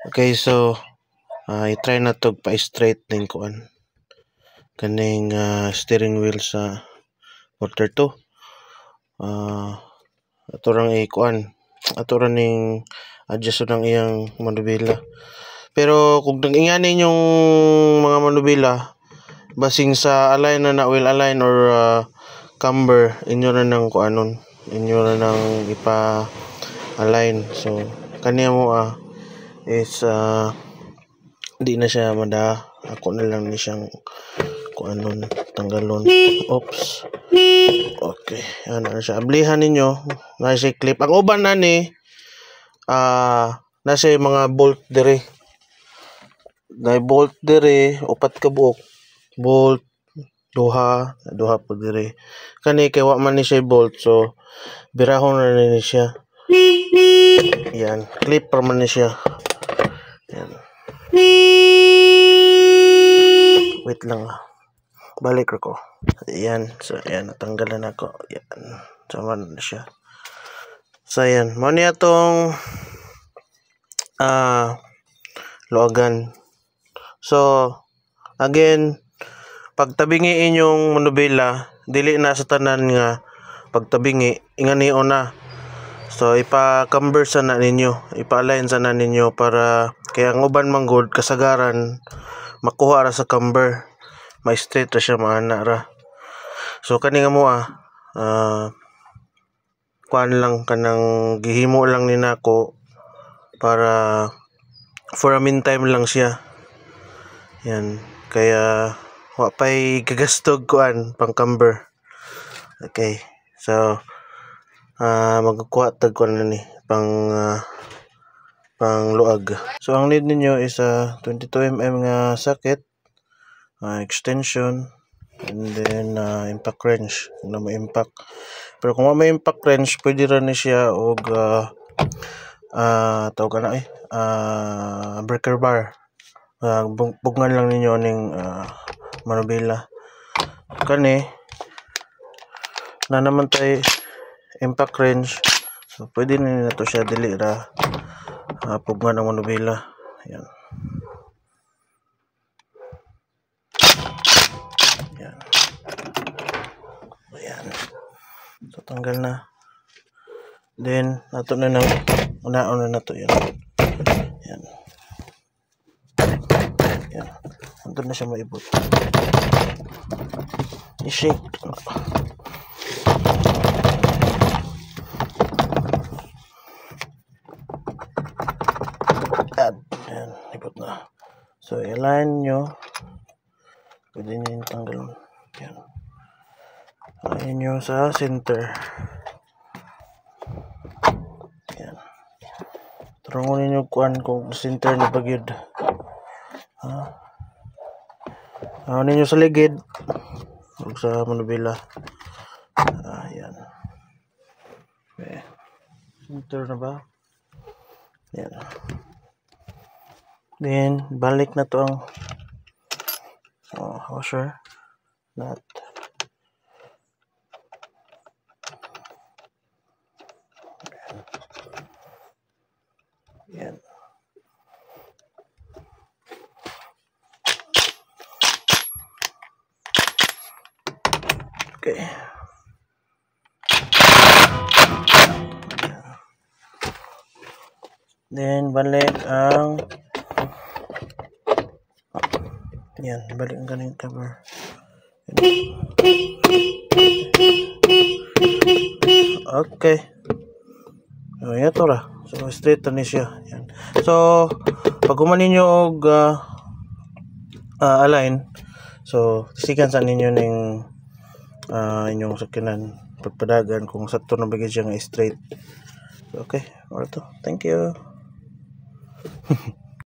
Okay, so i-try na to pa-straight ning kuan kaning steering wheel sa motor 2. Ato rang i-kuan, ato ra ning adjust ng iyang manubila. Pero kung nag-inganin yung mga manubila basing sa align na wheel align or camber, inyo na nang kuanon, inyo na nang ipa-align. So kaniya mo is di na siya mada, ako na lang ni siyang kuanon, tanggalon. Oops. Okay, ano na siya. Ablihan ninyo na siya clip. Ang uban na ni nasa mga bolt dire. Na bolt dire, upat ka buok. Bolt duha po dire. Kani kay wa man ni siya bolt, so birahon na ni siya. Yan, clip pa man ni siya. Yan. Wait lang. Balik ko. Yan, so yan, natanggalan ako. Yan, sama na siya. So yan, mo niya tong luagan. So again, pagtabingi inyong manubila, dili na sa tanan nga pagtabingi inganion na. So ipa-camber sana ninyo, ipa-align sana ninyo para kaya ang uban man good kasagaran makuha ra sa camber, ma-straight ra siya, maana ra. So kani nga mo kuan lang kanang gihimo lang ni nako para for a meantime lang siya. Yan, kaya wa pay gagastog kuan pang camber. Okay, so magkuha tag kuan na ni pang luag. So ang need ninyo is 22mm nga socket, extension, and then impact wrench kung na may impact. Pero kung may impact wrench, pwede rin ni siya og tawag na breaker bar. Bugngan lang ninyo ning manubila. Kani na naman tay impact wrench, so pwede na to siya dili ra pugman ang manubila. Yan. Yan. Ayan. So tanggal na. Then nato na nang unaon na nato yan. Yan. Yan. Ando na siya maibot. I-shake. Yan, ibot na. So i-align nyo. Pwede nyo yung tanggalon. Yan. Align nyo sa center. Yan. Turungon nyo kuan kung center na bagyod. Ano ninyo sa ligid o sa manubila. Yan. Okay. Center na ba? Yan. Then balik na to ang washer nut. Yan. Okay. Then balik ang yan, balik ang galing cover. Okay. So ito ra. So straight na siya. Yan. So pag kumanin nyo og align, so tisikan sa ninyo ning inyong sakinan pagpadagan kung sakto na bagay siya nga straight. Okay, alright to. Thank you.